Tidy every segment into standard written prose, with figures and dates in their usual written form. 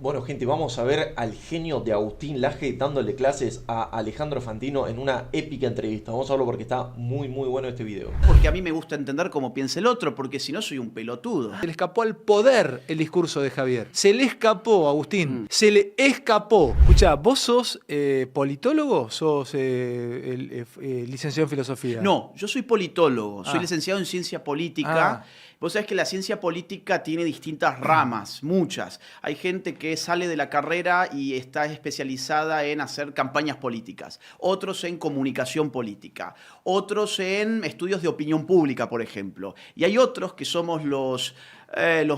Bueno, gente, vamos a ver al genio de Agustín Laje dándole clases a Alejandro Fantino en una épica entrevista. Vamos a verlo porque está muy bueno este video. Porque a mí me gusta entender cómo piensa el otro, porque si no soy un pelotudo. Se le escapó al poder el discurso de Javier. Se le escapó, Agustín. Se le escapó. Escuchá, ¿vos sos politólogo? ¿Sos licenciado en filosofía? No, yo soy politólogo, soy Ah. licenciado en ciencia política. Vos sabés que la ciencia política tiene distintas ramas, muchas. Hay gente que sale de la carrera y está especializada en hacer campañas políticas, otros en comunicación política, otros en estudios de opinión pública, por ejemplo. Y hay otros que somos los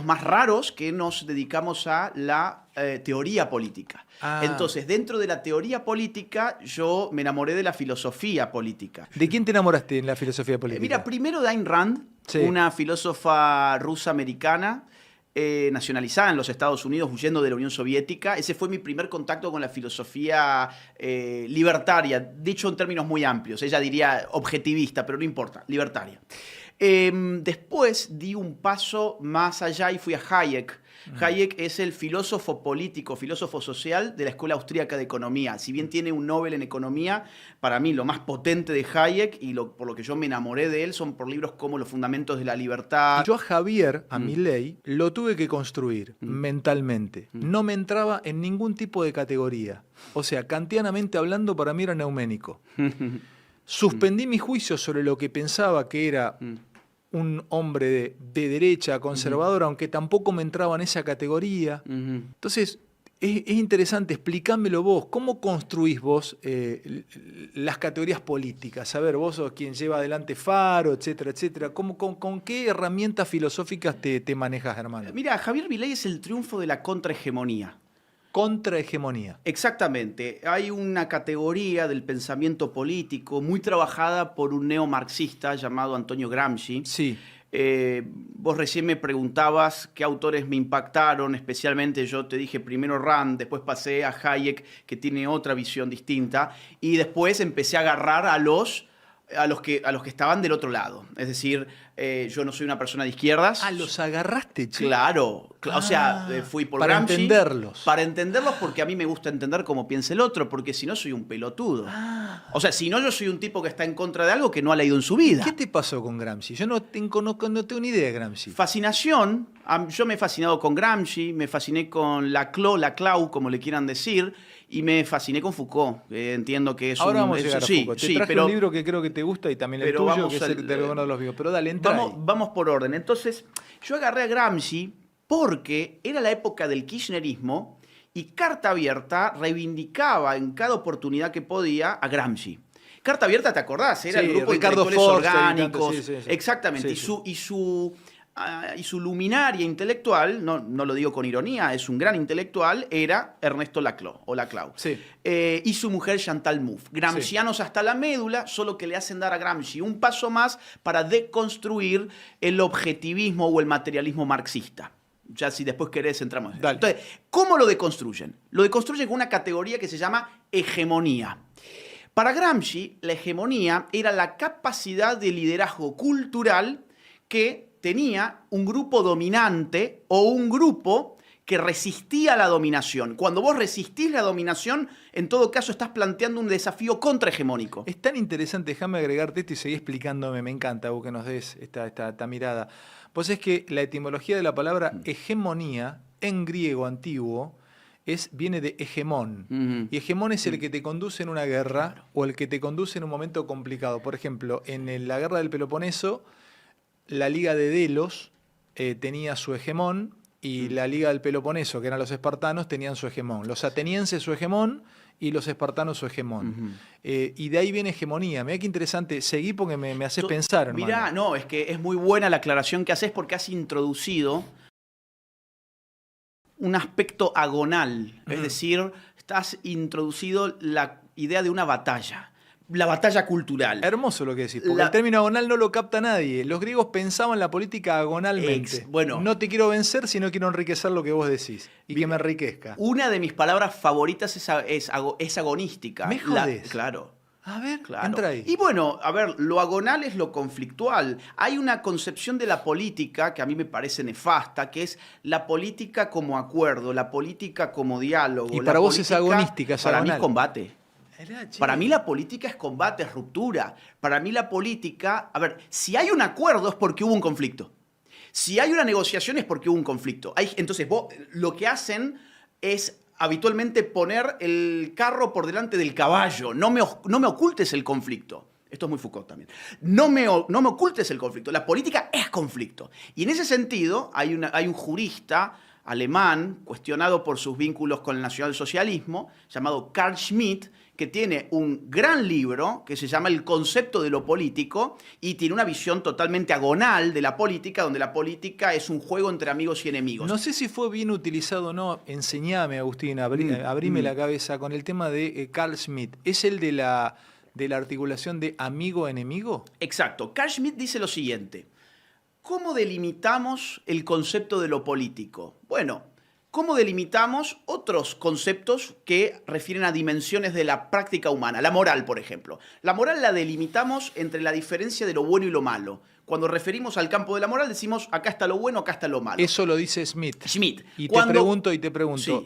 más raros que nos dedicamos a la teoría política. Ah. Entonces, dentro de la teoría política, yo me enamoré de la filosofía política. ¿De quién te enamoraste en la filosofía política? Mira, primero de Ayn Rand, Sí. una filósofa rusa-americana, nacionalizada en los Estados Unidos, huyendo de la Unión Soviética. Ese fue mi primer contacto con la filosofía libertaria, dicho en términos muy amplios. Ella diría objetivista, pero no importa, libertaria. Después di un paso más allá y fui a Hayek. Hayek es el filósofo político, filósofo social de la Escuela Austríaca de Economía. Si bien tiene un Nobel en Economía, para mí lo más potente de Hayek y por lo que yo me enamoré de él son por libros como Los Fundamentos de la Libertad. Yo a Javier, a Milei, lo tuve que construir mentalmente. No me entraba en ningún tipo de categoría. O sea, kantianamente hablando, para mí era neuménico. Suspendí mi juicio sobre lo que pensaba que era un hombre de derecha, conservador, aunque tampoco me entraba en esa categoría. Entonces, es interesante, explícamelo vos. ¿Cómo construís vos las categorías políticas? A ver, vos sos quien lleva adelante Faro, etcétera, etcétera. ¿Con qué herramientas filosóficas te manejas, hermano? Mira, Javier Milei es el triunfo de la contrahegemonía. Contrahegemonía. Exactamente. Hay una categoría del pensamiento político muy trabajada por un neomarxista llamado Antonio Gramsci. Sí. Vos recién me preguntabas qué autores me impactaron, especialmente yo te dije primero Rand, después pasé a Hayek, que tiene otra visión distinta, y después empecé a agarrar a los que estaban del otro lado. Es decir, yo no soy una persona de izquierdas. Ah, los agarraste, che. Claro. O sea, fui por para Gramsci. entenderlos. Para entenderlos porque a mí me gusta entender cómo piensa el otro, porque si no soy un pelotudo. O sea, si no yo soy un tipo que está en contra de algo que no ha leído en su vida. ¿Qué te pasó con Gramsci? Yo no tengo ni idea de Gramsci. Fascinación. Yo me he fascinado con Gramsci, me fasciné con Laclau, como le quieran decir, y me fasciné con Foucault. Entiendo que es Ahora un... vamos a llegar a Foucault. Te traje un libro que creo que te gusta y también el pero tuyo, vamos que es al- el de alguno de los míos. Pero dale, entra ahí. Vamos por orden. Entonces, yo agarré a Gramsci porque era la época del kirchnerismo y Carta Abierta reivindicaba en cada oportunidad que podía a Gramsci. Carta Abierta, ¿te acordás? Era Sí, el grupo de Ricardo intelectuales Forster y orgánicos. tanto, sí. Exactamente. Sí, Y su luminaria intelectual, no lo digo con ironía, es un gran intelectual, era Ernesto Laclau. Sí. Y su mujer Chantal Mouffe. Gramscianos hasta la médula, solo que le hacen dar a Gramsci un paso más para deconstruir el objetivismo o el materialismo marxista. Ya si después querés entramos. Dale. Entonces, ¿cómo lo deconstruyen? Lo deconstruyen con una categoría que se llama hegemonía. Para Gramsci, la hegemonía era la capacidad de liderazgo cultural que tenía un grupo dominante o un grupo que resistía la dominación. Cuando vos resistís la dominación, en todo caso estás planteando un desafío contrahegemónico. Es tan interesante, déjame agregarte esto y seguir explicándome, me encanta vos que nos des esta mirada. Pues es que la etimología de la palabra hegemonía, en griego antiguo, viene de hegemón. Y hegemón es el que te conduce en una guerra o el que te conduce en un momento complicado. Por ejemplo, en la guerra del Peloponeso, la Liga de Delos tenía su hegemón y la Liga del Peloponeso, que eran los espartanos, tenían su hegemón. Los atenienses su hegemón y los espartanos su hegemón. Y de ahí viene hegemonía. Mirá qué interesante. Seguí porque me haces pensar, hermano. Mirá, no, es que es muy buena la aclaración que haces porque has introducido un aspecto agonal. Es decir, has introducido la idea de una batalla. La batalla cultural. Hermoso lo que decís, porque el término agonal no lo capta nadie. Los griegos pensaban la política agonalmente. Bueno. No te quiero vencer, sino quiero enriquecer lo que vos decís. Y que me enriquezca. Una de mis palabras favoritas es agonística. ¿Me jodés? Claro. A ver, Claro. entra ahí. Y bueno, a ver, lo agonal es lo conflictual. Hay una concepción de la política que a mí me parece nefasta, que es la política como acuerdo, la política como diálogo. Y la para vos es política, agonística, es para mí agonal. es combate. Mirá, che. Para mí la política es combate, es ruptura. Para mí la política, a ver, si hay un acuerdo es porque hubo un conflicto. Si hay una negociación es porque hubo un conflicto. Entonces, lo que hacen es habitualmente poner el carro por delante del caballo. No me ocultes el conflicto. Esto es muy Foucault también. No me ocultes el conflicto. La política es conflicto. Y en ese sentido hay un jurista alemán, cuestionado por sus vínculos con el nacionalsocialismo, llamado Carl Schmitt, que tiene un gran libro que se llama El concepto de lo político y tiene una visión totalmente agonal de la política, donde la política es un juego entre amigos y enemigos. No sé si fue bien utilizado o no. Enseñame, Agustín, abrime la cabeza con el tema de Carl Schmitt. ¿Es el de la articulación de amigo-enemigo? Exacto. Carl Schmitt dice lo siguiente. ¿Cómo delimitamos el concepto de lo político? Bueno, ¿cómo delimitamos otros conceptos que refieren a dimensiones de la práctica humana? La moral, por ejemplo. La moral la delimitamos entre la diferencia de lo bueno y lo malo. Cuando referimos al campo de la moral decimos acá está lo bueno, acá está lo malo. Eso lo dice Schmitt. Schmitt. Y te pregunto, Sí.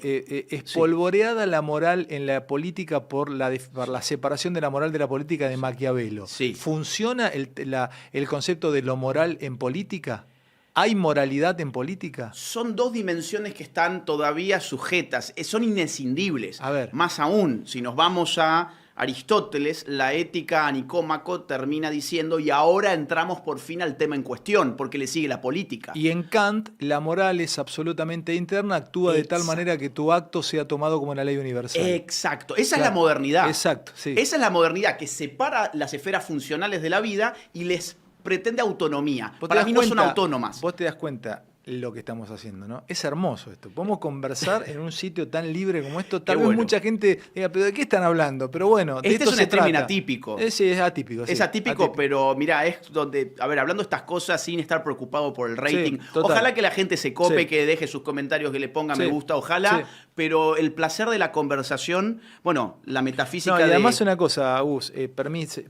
¿espolvoreada la moral en la política por la separación de la moral de la política de Maquiavelo? Sí. ¿Funciona el concepto de lo moral en política? ¿Hay moralidad en política? Son dos dimensiones que están todavía sujetas, son inescindibles. A ver. Más aún, si nos vamos a Aristóteles, la ética a Nicómaco termina diciendo y ahora entramos por fin al tema en cuestión, porque le sigue la política. Y en Kant, la moral es absolutamente interna, actúa de tal manera que tu acto sea tomado como una ley universal. Exacto, esa Claro. es la modernidad. Exacto, sí. Esa es la modernidad que separa las esferas funcionales de la vida y les pretende autonomía. ¿Vos te Para das mí no son cuenta? autónomas. Vos te das cuenta lo que estamos haciendo, ¿no? Es hermoso esto. Podemos conversar en un sitio tan libre como esto. Tal Qué vez bueno. mucha gente diga, ¿pero de qué están hablando? Pero bueno, de Este esto es un se streaming trata. atípico. Sí, es atípico. Sí, Es atípico, pero mira, es donde, a ver, hablando estas cosas sin estar preocupado por el rating. total. Ojalá que la gente se cope, Sí. que deje sus comentarios, que le ponga Sí. me gusta, ojalá. Sí. Pero el placer de la conversación, bueno, la metafísica No, y además de... una cosa, Agus,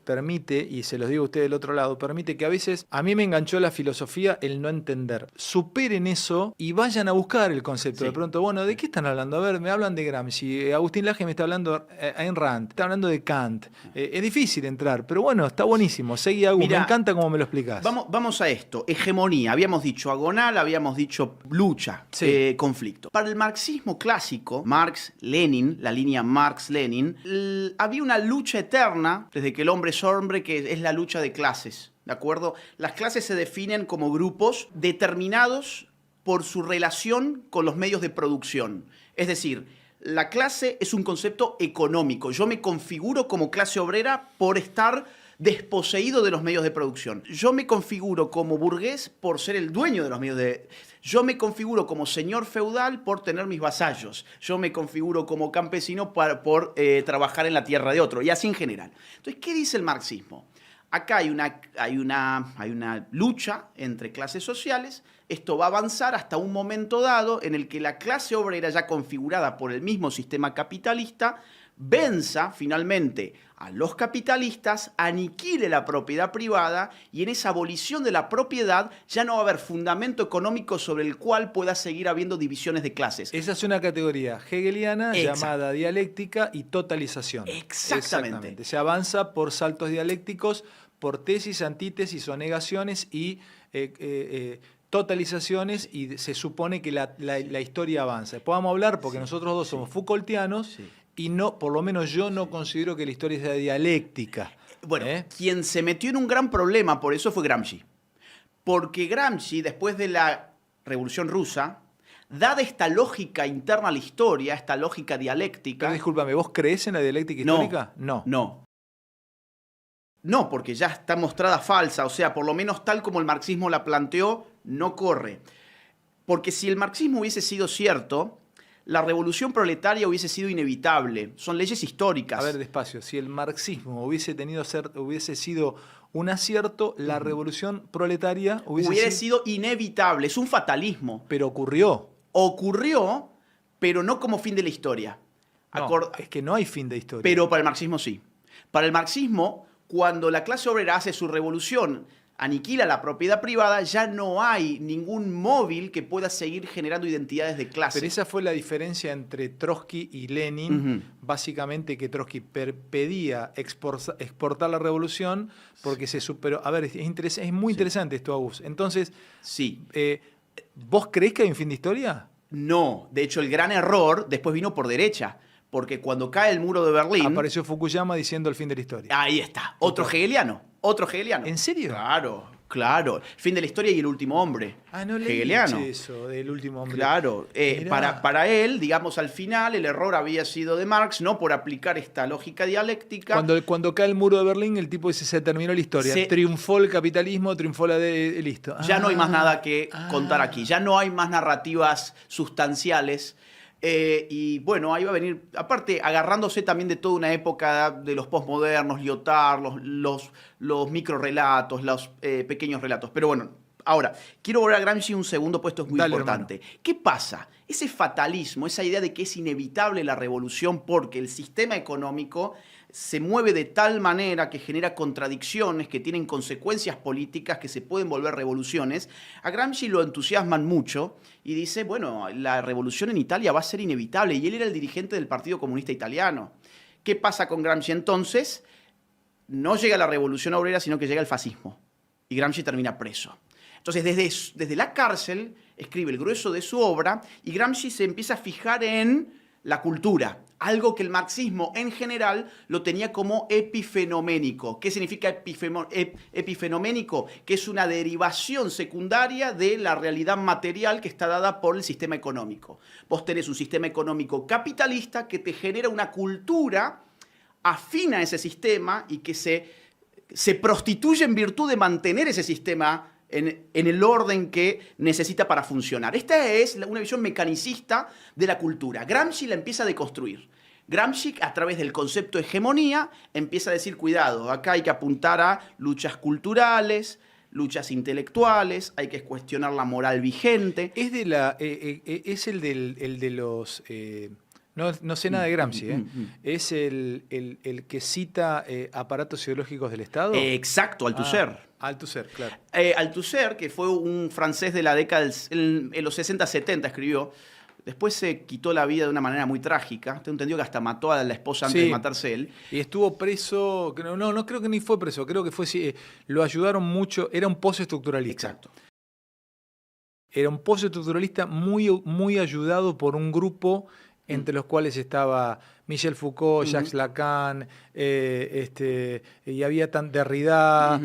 permite, y se los digo a ustedes del otro lado, permite que a veces a mí me enganchó la filosofía el no entender. Superen eso y vayan a buscar el concepto. Sí. De pronto, bueno, ¿de qué están hablando? A ver, me hablan de Gramsci, Agustín Laje me está hablando Ayn Rand, está hablando de Kant. Es difícil entrar, pero bueno, está buenísimo. Seguí, Agus, Mirá, me encanta cómo me lo explicás. Vamos a esto. Hegemonía. Habíamos dicho agonal, habíamos dicho lucha, Sí. conflicto. Para el marxismo clásico, Marx-Lenin, la línea Marx-Lenin, había una lucha eterna desde que el hombre es hombre, que es la lucha de clases. ¿De acuerdo? Las clases se definen como grupos determinados por su relación con los medios de producción. Es decir, la clase es un concepto económico. Yo me configuro como clase obrera por estar desposeído de los medios de producción. Yo me configuro como burgués por ser el dueño de los medios de... Yo me configuro como señor feudal por tener mis vasallos. Yo me configuro como campesino por trabajar en la tierra de otro. Y así en general. Entonces, ¿qué dice el marxismo? Acá hay una lucha entre clases sociales. Esto va a avanzar hasta un momento dado en el que la clase obrera, ya configurada por el mismo sistema capitalista, venza finalmente a los capitalistas, aniquile la propiedad privada y en esa abolición de la propiedad ya no va a haber fundamento económico sobre el cual pueda seguir habiendo divisiones de clases. Esa es una categoría hegeliana Exacto. llamada dialéctica y totalización. Exactamente. Se avanza por saltos dialécticos, por tesis, antítesis o negaciones y totalizaciones y se supone que la historia avanza. Podamos hablar porque nosotros dos somos Foucaultianos. Sí. Y no, por lo menos yo no considero que la historia sea dialéctica. Bueno, quien se metió en un gran problema por eso fue Gramsci. Porque Gramsci, después de la Revolución Rusa, dada esta lógica interna a la historia, esta lógica dialéctica... Pero discúlpame, ¿vos creés en la dialéctica histórica? No, porque ya está mostrada falsa. O sea, por lo menos tal como el marxismo la planteó, no corre. Porque si el marxismo hubiese sido cierto... La revolución proletaria hubiese sido inevitable. Son leyes históricas. A ver, despacio. Si el marxismo hubiese sido un acierto, la revolución proletaria hubiera sido inevitable. Es un fatalismo. Pero ocurrió. Ocurrió, pero no como fin de la historia. No, es que no hay fin de historia. Pero para el marxismo sí. Para el marxismo, cuando la clase obrera hace su revolución, aniquila la propiedad privada, ya no hay ningún móvil que pueda seguir generando identidades de clase. Pero esa fue la diferencia entre Trotsky y Lenin, básicamente que Trotsky pedía exportar la revolución porque se superó. A ver, es muy interesante esto, Agus. Entonces, sí. ¿Vos creés que hay un fin de historia? No, de hecho el gran error después vino por derecha, porque cuando cae el muro de Berlín... Apareció Fukuyama diciendo el fin de la historia. Ahí está, otro hegeliano. ¿En serio? Claro. Fin de la historia y el último hombre. No leí hegeliano. Eso, del último hombre. Claro. Para él, digamos, al final, el error había sido de Marx, no por aplicar esta lógica dialéctica. Cuando cae el muro de Berlín, el tipo dice, se terminó la historia. Triunfó el capitalismo, triunfó listo. Ya no hay más nada que contar aquí. Ya no hay más narrativas sustanciales. Y bueno, ahí va a venir, aparte, agarrándose también de toda una época de los postmodernos, Lyotard, los microrelatos, los pequeños relatos. Pero bueno, ahora, quiero volver a Gramsci un segundo, pues esto es muy importante. Hermano. ¿Qué pasa? Ese fatalismo, esa idea de que es inevitable la revolución porque el sistema económico se mueve de tal manera que genera contradicciones, que tienen consecuencias políticas que se pueden volver revoluciones, a Gramsci lo entusiasman mucho y dice, bueno, la revolución en Italia va a ser inevitable. Y él era el dirigente del Partido Comunista Italiano. ¿Qué pasa con Gramsci entonces? No llega la revolución obrera, sino que llega el fascismo. Y Gramsci termina preso. Entonces, desde la cárcel, escribe el grueso de su obra y Gramsci se empieza a fijar en la cultura. Algo que el marxismo en general lo tenía como epifenoménico. ¿Qué significa epifenoménico? Que es una derivación secundaria de la realidad material que está dada por el sistema económico. Vos tenés un sistema económico capitalista que te genera una cultura afina a ese sistema y que se prostituye en virtud de mantener ese sistema en el orden que necesita para funcionar. Esta es una visión mecanicista de la cultura. Gramsci la empieza a deconstruir. Gramsci, a través del concepto de hegemonía, empieza a decir, cuidado, acá hay que apuntar a luchas culturales, luchas intelectuales, hay que cuestionar la moral vigente. Es el de los... No sé nada de Gramsci, es el que cita aparatos ideológicos del Estado. Exacto, Althusser. Althusser, claro. Althusser, que fue un francés de la década en los 60-70, escribió. Después se quitó la vida de una manera muy trágica. Tengo entendido que hasta mató a la esposa antes de matarse él. Y estuvo preso, no creo que ni fue preso, creo que lo ayudaron mucho, era un postestructuralista. Exacto. Era un postestructuralista muy ayudado por un grupo entre los cuales estaba Michel Foucault, Jacques Lacan, y había Derrida,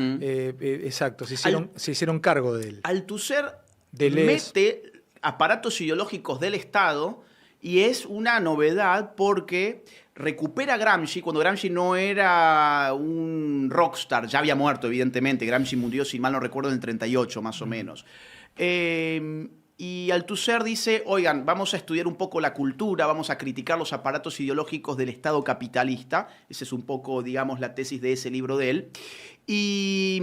exacto, se hicieron cargo de él. Althusser mete aparatos ideológicos del Estado y es una novedad porque recupera a Gramsci cuando Gramsci no era un rockstar, ya había muerto evidentemente, Gramsci murió, si mal no recuerdo, en el 38 más o menos. Y Althusser dice, oigan, vamos a estudiar un poco la cultura, vamos a criticar los aparatos ideológicos del Estado capitalista. Esa es un poco, digamos, la tesis de ese libro de él. Y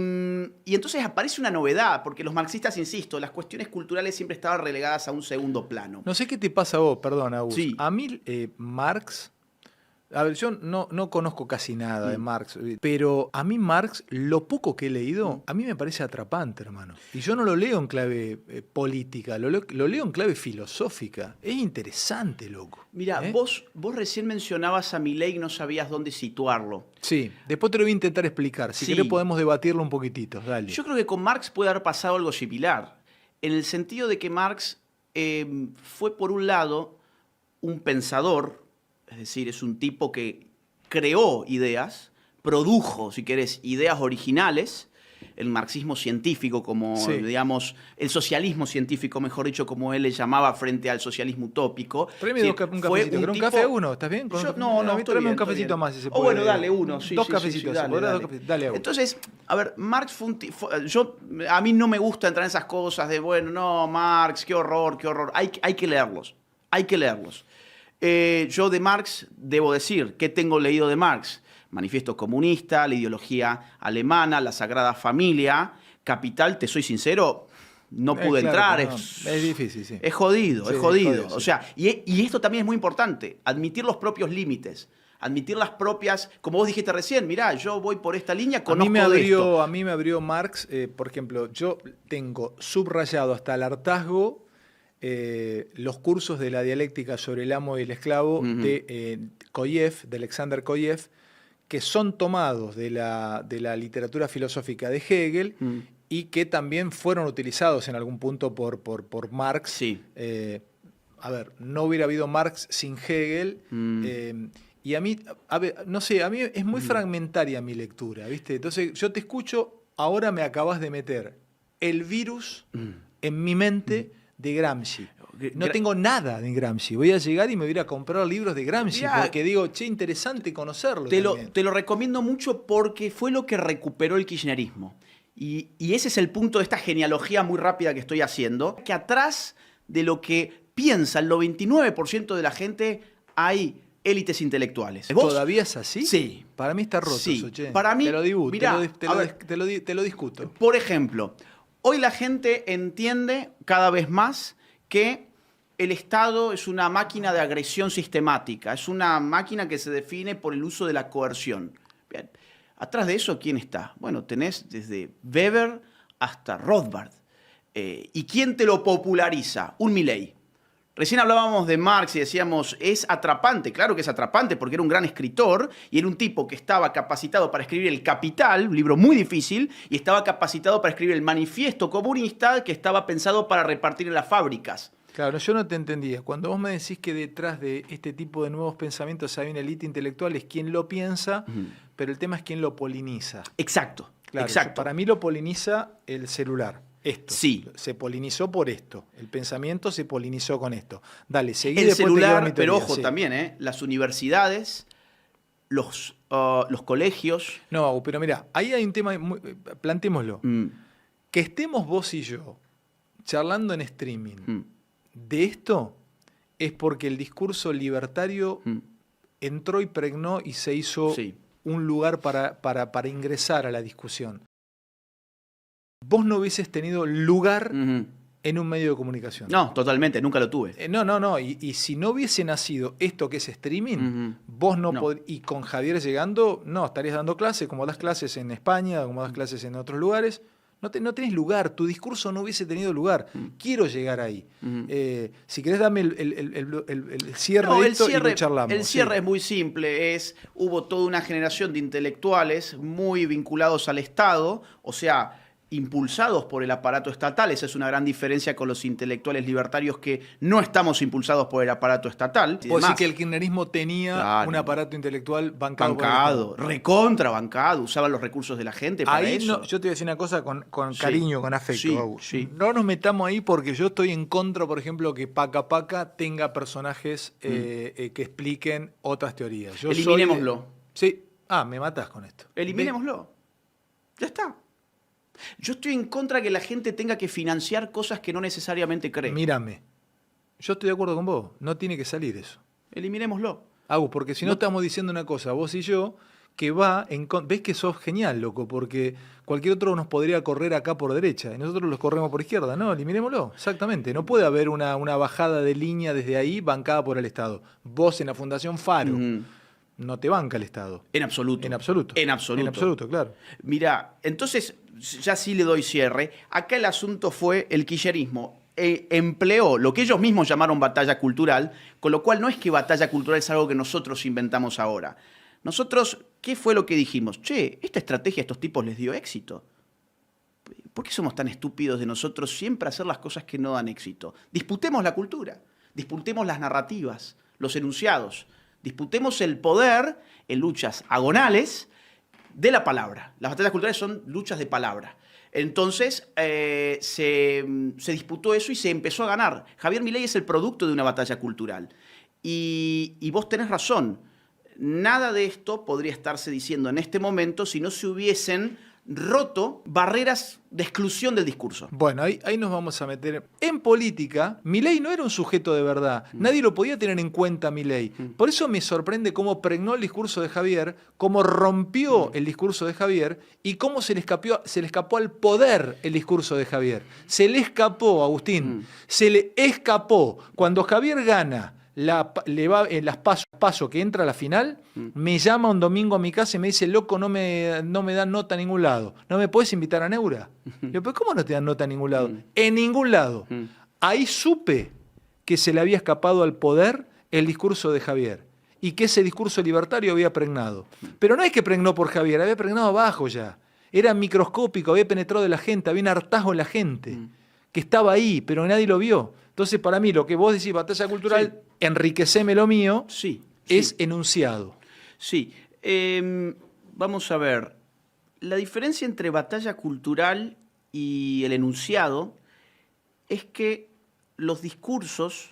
entonces aparece una novedad, porque los marxistas, insisto, las cuestiones culturales siempre estaban relegadas a un segundo plano. No sé qué te pasa a vos, perdón, Agus. Sí. A mí, Marx... A ver, yo no conozco casi nada de Marx, pero a mí Marx, lo poco que he leído, a mí me parece atrapante, hermano. Y yo no lo leo en clave política, lo leo en clave filosófica. Es interesante, loco. Mira, vos recién mencionabas a Milei y no sabías dónde situarlo. Sí, después te lo voy a intentar explicar. Si querés podemos debatirlo un poquitito, dale. Yo creo que con Marx puede haber pasado algo similar, en el sentido de que Marx fue, por un lado, un pensador. Es decir, es un tipo que creó ideas, produjo, si querés, ideas originales, el marxismo científico, como, digamos, el socialismo científico, mejor dicho, como él le llamaba frente al socialismo utópico. Tráeme un cafecito, ¿pero un café a uno? ¿Estás bien? Tráeme un cafecito más, si se puede. Bueno, dale uno. Sí, dos cafecitos, dale. Entonces, a ver, Marx a mí no me gusta entrar en esas cosas de, bueno, no, Marx, qué horror. Hay que leerlos, yo de Marx debo decir, ¿qué tengo leído de Marx? Manifiesto Comunista, la ideología alemana, la Sagrada Familia, Capital, te soy sincero, no pude entrar. Es difícil, sí. Es jodido. Sí. O sea, y esto también es muy importante, admitir los propios límites. admitir las propias, como vos dijiste recién, mirá, yo voy por esta línea, A conozco mí me de esto. abrió Marx, por ejemplo, yo tengo subrayado hasta el hartazgo los cursos de la dialéctica sobre el amo y el esclavo de Koyev, de Alexander Koyev, que son tomados de la literatura filosófica de Hegel y que también fueron utilizados en algún punto por Marx. Sí. A ver, no hubiera habido Marx sin Hegel. Y a mí, no sé, a mí es muy fragmentaria mi lectura, ¿viste? Entonces, yo te escucho, ahora me acabas de meter el virus en mi mente de Gramsci. No tengo nada de Gramsci. Voy a llegar y me voy a ir a comprar libros de Gramsci, Mirá, porque digo, che, interesante conocerlo. Te lo recomiendo mucho porque fue lo que recuperó el kirchnerismo. Y ese es el punto de esta genealogía muy rápida que estoy haciendo, que atrás de lo que piensa el 99% de la gente hay élites intelectuales. ¿Vos? ¿Todavía es así? Sí. Para mí está roto Sí. eso, che. Para mí, te lo dibujo, mirá, te lo discuto. Por ejemplo, hoy la gente entiende cada vez más que el Estado es una máquina de agresión sistemática, es una máquina que se define por el uso de la coerción. Bien. Atrás de eso, ¿quién está? Bueno, tenés desde Weber hasta Rothbard. ¿Y quién te lo populariza? Un Milley. Recién hablábamos de Marx y decíamos, es atrapante. Claro que es atrapante porque era un gran escritor y era un tipo que estaba capacitado para escribir El Capital, un libro muy difícil, y estaba capacitado para escribir el Manifiesto Comunista, que estaba pensado para repartir en las fábricas. Claro, yo no te entendía. Cuando vos me decís que detrás de este tipo de nuevos pensamientos hay una élite intelectual, es quien lo piensa, pero el tema es quién lo poliniza. Exacto, Claro, exacto. para mí lo poliniza el celular. Esto. Sí. Se polinizó por esto. El pensamiento se polinizó con esto. Dale, seguí. El después te quedo celular, mi pero teoría, ojo sí. también, las universidades, los colegios. No, pero mira, ahí hay un tema, plantémoslo. Que estemos vos y yo charlando en streaming de esto es porque el discurso libertario entró y pregnó y se hizo Sí. un lugar para ingresar a la discusión. Vos no hubieses tenido lugar en un medio de comunicación. No, totalmente, nunca lo tuve. No. Y si no hubiese nacido esto que es streaming, vos no, No. y con Javier llegando, no, estarías dando clases, como das clases en España, como das clases en otros lugares. No tenés lugar, tu discurso no hubiese tenido lugar. Quiero llegar ahí. Si querés, dame el cierre No, de esto y lo charlamos. el cierre Sí. es muy simple. Hubo toda una generación de intelectuales muy vinculados al Estado, o sea, impulsados por el aparato estatal. Esa es una gran diferencia con los intelectuales libertarios que no estamos impulsados por el aparato estatal. Vos decís que el kirchnerismo tenía Claro. un aparato intelectual bancado. por el Bancado, Estado. recontra bancado, usaban los recursos de la gente para Ahí eso. no, yo te voy a decir una cosa con Sí. cariño, con afecto. Sí, Agus. sí. No nos metamos ahí porque yo estoy en contra, por ejemplo, que Paca Paca tenga personajes que expliquen otras teorías. Yo soy de- Eliminémoslo. Sí. Ah, me matás con esto. Eliminémoslo. Ya está. Yo estoy en contra que la gente tenga que financiar cosas que no necesariamente cree. Mírame. Yo estoy de acuerdo con vos. No tiene que salir eso. Eliminémoslo. Agus, porque si no estamos diciendo una cosa, vos y yo, que va en ves que sos genial, loco, porque cualquier otro nos podría correr acá por derecha y nosotros los corremos por izquierda. No, eliminémoslo, exactamente. No puede haber una bajada de línea desde ahí bancada por el Estado. Vos en la Fundación Faro no te banca el Estado. En absoluto. En absoluto. En absoluto. En absoluto, claro. Mira, entonces, ya sí le doy cierre. Acá el asunto fue el kirchnerismo. Empleó lo que ellos mismos llamaron batalla cultural, con lo cual no es que batalla cultural es algo que nosotros inventamos ahora. Nosotros, ¿qué fue lo que dijimos? Che, esta estrategia a estos tipos les dio éxito. ¿Por qué somos tan estúpidos de nosotros siempre hacer las cosas que no dan éxito? Disputemos la cultura, disputemos las narrativas, los enunciados, disputemos el poder en luchas agonales de la palabra. Las batallas culturales son luchas de palabra. Entonces se disputó eso y se empezó a ganar. Javier Milei es el producto de una batalla cultural. Y vos tenés razón. Nada de esto podría estarse diciendo en este momento si no se hubiesen roto barreras de exclusión del discurso. Bueno, ahí nos vamos a meter. En política, Milei no era un sujeto de verdad. Nadie lo podía tener en cuenta, Milei. Por eso me sorprende cómo pregnó el discurso de Javier, cómo rompió el discurso de Javier y cómo se le escapó al poder el discurso de Javier. Se le escapó, Agustín. Se le escapó. Cuando Javier gana le va en las paso que entra a la final, me llama un domingo a mi casa y me dice, loco, no me dan nota a ningún lado. ¿No me puedes invitar a Neura? Le digo, ¿pero cómo no te dan nota a ningún lado? En ningún lado. Ahí supe que se le había escapado al poder el discurso de Javier y que ese discurso libertario había pregnado. Pero no es que pregnó por Javier, había pregnado abajo ya. Era microscópico, había penetrado de la gente, había un hartazgo en la gente, que estaba ahí, pero nadie lo vio. Entonces, para mí, lo que vos decís, batalla cultural, enriqueceme lo mío, es enunciado. Sí. Vamos a ver. La diferencia entre batalla cultural y el enunciado es que los discursos,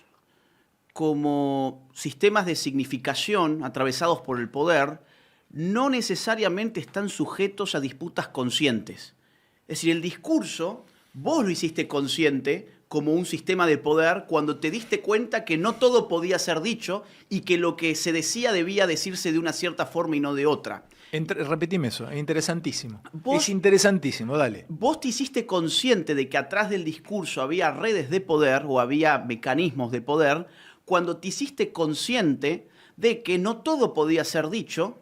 como sistemas de significación atravesados por el poder, no necesariamente están sujetos a disputas conscientes. Es decir, el discurso, vos lo hiciste consciente como un sistema de poder cuando te diste cuenta que no todo podía ser dicho y que lo que se decía debía decirse de una cierta forma y no de otra. Repetime eso, es interesantísimo. Es interesantísimo, dale. Vos te hiciste consciente de que atrás del discurso había redes de poder o había mecanismos de poder cuando te hiciste consciente de que no todo podía ser dicho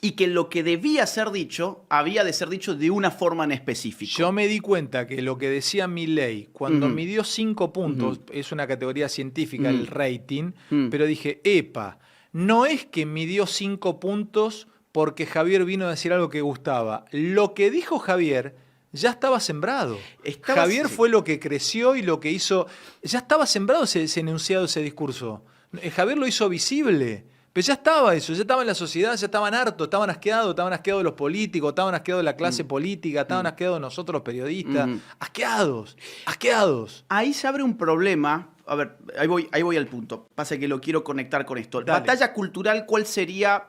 y que lo que debía ser dicho había de ser dicho de una forma en específico. Yo me di cuenta que lo que decía Milei, cuando midió 5 puntos, es una categoría científica, el rating, pero dije, epa, no es que midió 5 puntos porque Javier vino a decir algo que gustaba. Lo que dijo Javier ya estaba sembrado. Javier fue lo que creció y lo que hizo. Ya estaba sembrado ese enunciado, ese discurso. Javier lo hizo visible. Pero ya estaba eso, ya estaba en la sociedad, ya estaban hartos, estaban asqueados de los políticos, estaban asqueados de la clase política, estaban asqueados de nosotros los periodistas. Asqueados. Ahí se abre un problema. A ver, ahí voy al punto. Pasa que lo quiero conectar con esto. Dale. Batalla cultural, ¿cuál sería,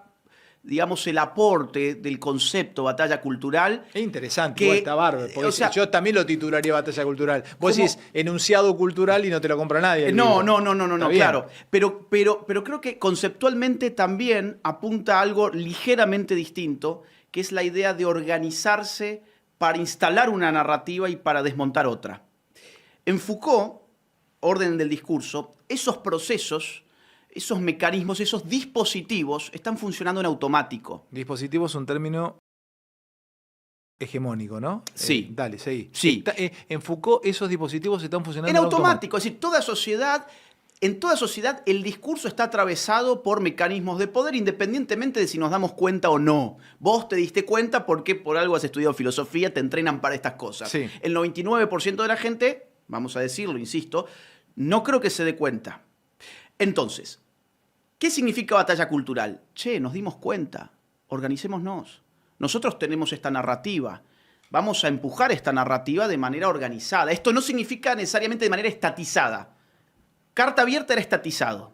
digamos, el aporte del concepto batalla cultural? Es interesante, igual está bárbaro. Porque yo también lo titularía batalla cultural. Vos decís enunciado cultural y no te lo compra nadie. No, claro. Pero creo que conceptualmente también apunta a algo ligeramente distinto, que es la idea de organizarse para instalar una narrativa y para desmontar otra. En Foucault, orden del discurso, esos procesos, esos mecanismos, esos dispositivos están funcionando en automático. Dispositivo es un término hegemónico, ¿no? Sí. Dale, seguí. Sí. En Foucault esos dispositivos están funcionando en automático. Es decir, en toda sociedad el discurso está atravesado por mecanismos de poder independientemente de si nos damos cuenta o no. Vos te diste cuenta porque por algo has estudiado filosofía, te entrenan para estas cosas. Sí. El 99% de la gente, vamos a decirlo, insisto, no creo que se dé cuenta. Entonces, ¿qué significa batalla cultural? Nos dimos cuenta, organicémonos. Nosotros tenemos esta narrativa. Vamos a empujar esta narrativa de manera organizada. Esto no significa necesariamente de manera estatizada. Carta Abierta era estatizado.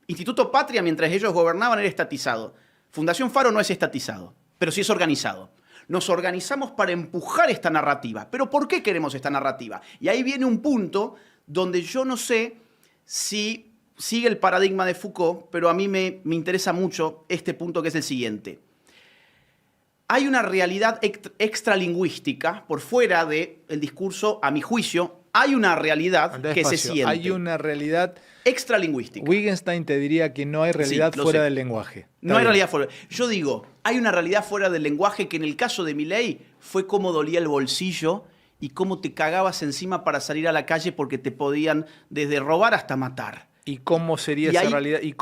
Instituto Patria, mientras ellos gobernaban, era estatizado. Fundación Faro no es estatizado, pero sí es organizado. Nos organizamos para empujar esta narrativa. ¿Pero por qué queremos esta narrativa? Y ahí viene un punto donde yo no sé si sigue el paradigma de Foucault, pero a mí me interesa mucho este punto, que es el siguiente. Hay una realidad extralingüística por fuera del discurso, a mi juicio. Hay una realidad que se siente. Hay una realidad extralingüística. Wittgenstein te diría que no hay realidad fuera del lenguaje. No hay realidad fuera. Yo digo, hay una realidad fuera del lenguaje que en el caso de Milei fue cómo dolía el bolsillo y cómo te cagabas encima para salir a la calle porque te podían desde robar hasta matar. ¿Y cómo sería esa realidad? Y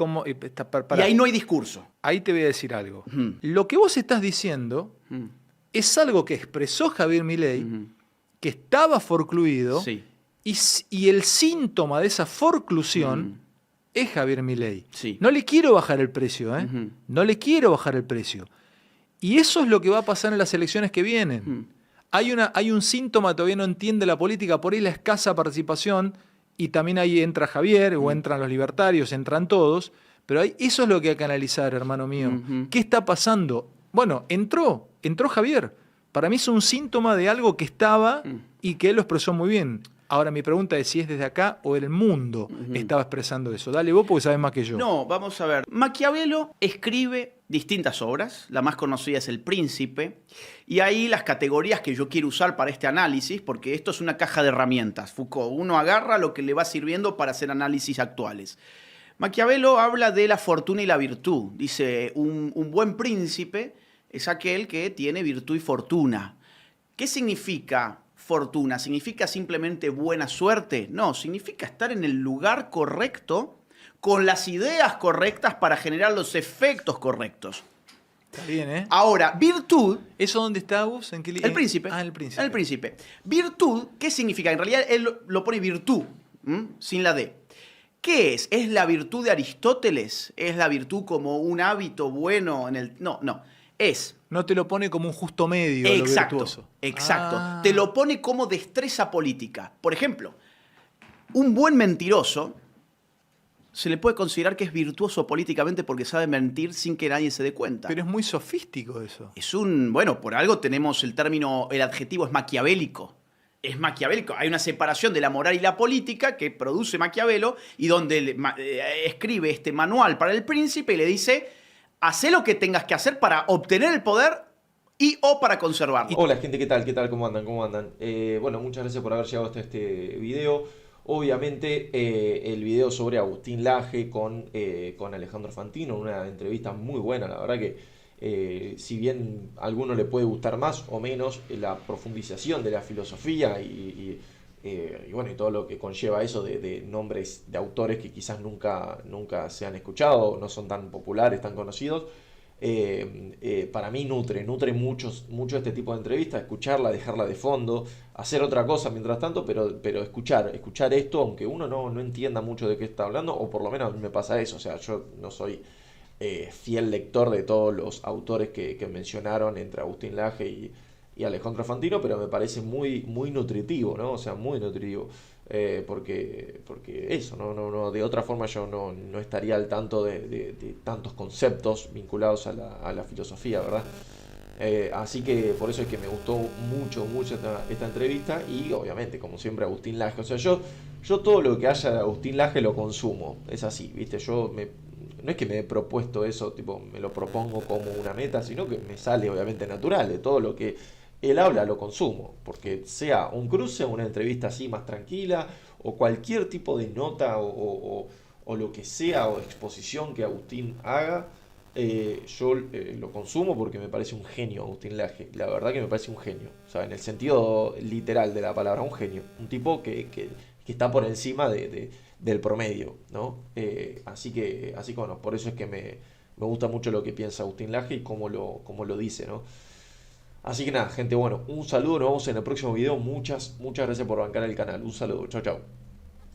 ahí no hay discurso. Ahí te voy a decir algo. Lo que vos estás diciendo es algo que expresó Javier Milei, que estaba forcluido, y el síntoma de esa forclusión es Javier Milei. No le quiero bajar el precio, no le quiero bajar el precio. Y eso es lo que va a pasar en las elecciones que vienen. Hay un síntoma, todavía no entiende la política, por ahí la escasa participación. Y también ahí entra Javier, o entran los libertarios, entran todos. Pero eso es lo que hay que analizar, hermano mío. ¿Qué está pasando? Bueno, entró Javier. Para mí es un síntoma de algo que estaba y que él lo expresó muy bien. Ahora, mi pregunta es si es desde acá o el mundo estaba expresando eso. Dale vos porque sabes más que yo. No, vamos a ver. Maquiavelo escribe distintas obras. La más conocida es El Príncipe. Y ahí las categorías que yo quiero usar para este análisis, porque esto es una caja de herramientas. Foucault, uno agarra lo que le va sirviendo para hacer análisis actuales. Maquiavelo habla de la fortuna y la virtud. Dice, un buen príncipe es aquel que tiene virtud y fortuna. ¿Qué significa fortuna? ¿Significa simplemente buena suerte? No, significa estar en el lugar correcto, con las ideas correctas para generar los efectos correctos. Está bien, ¿eh? Ahora, virtud... ¿Eso dónde está vos? ¿En qué El príncipe. Ah, el príncipe. El príncipe. Virtud, ¿qué significa? En realidad él lo pone virtud, sin la D. ¿Qué es? ¿Es la virtud de Aristóteles? ¿Es la virtud como un hábito bueno en el...? No, no. Es... No te lo pone como un justo medio, Exacto, lo virtuoso. exacto. Ah. Te lo pone como destreza política. Por ejemplo, un buen mentiroso se le puede considerar que es virtuoso políticamente porque sabe mentir sin que nadie se dé cuenta. Pero es muy sofístico eso. Es un... Bueno, por algo tenemos el término, el adjetivo es maquiavélico. Es maquiavélico. Hay una separación de la moral y la política que produce Maquiavelo y donde escribe este manual para el príncipe y le dice, hacé lo que tengas que hacer para obtener el poder y o para conservarlo. Hola gente, ¿qué tal? ¿Qué tal? ¿Cómo andan? ¿Cómo andan? Bueno, muchas gracias por haber llegado hasta este video. Obviamente el video sobre Agustín Laje con Alejandro Fantino, una entrevista muy buena, la verdad que si bien a alguno le puede gustar más o menos la profundización de la filosofía y bueno, y todo lo que conlleva eso de nombres de autores que quizás nunca se han escuchado, no son tan populares, tan conocidos, para mí nutre mucho este tipo de entrevistas, escucharla, dejarla de fondo, hacer otra cosa mientras tanto, pero escuchar esto, aunque uno no entienda mucho de qué está hablando, o por lo menos a mí me pasa eso, o sea, yo no soy fiel lector de todos los autores que mencionaron entre Agustín Laje y Alejandro Fantino, pero me parece muy nutritivo, ¿no? O sea, muy nutritivo. Porque eso, no, de otra forma yo no estaría al tanto de tantos conceptos vinculados a la filosofía, ¿verdad? Así que por eso es que me gustó mucho esta entrevista y obviamente, como siempre, Agustín Laje. O sea, yo todo lo que haya de Agustín Laje lo consumo, es así, ¿viste? No es que me he propuesto eso, tipo, me lo propongo como una meta, sino que me sale obviamente natural, de todo lo que él habla lo consumo, porque sea un cruce, una entrevista así más tranquila, o cualquier tipo de nota o lo que sea, o exposición que Agustín haga, yo lo consumo porque me parece un genio Agustín Laje, la verdad que me parece un genio, o sea, en el sentido literal de la palabra, un genio, un tipo que está por encima del promedio, ¿no? Así que bueno, por eso es que me gusta mucho lo que piensa Agustín Laje y cómo lo dice, ¿no? Así que nada, gente, bueno, un saludo, nos vemos en el próximo video. Muchas gracias por bancar el canal. Un saludo, chao.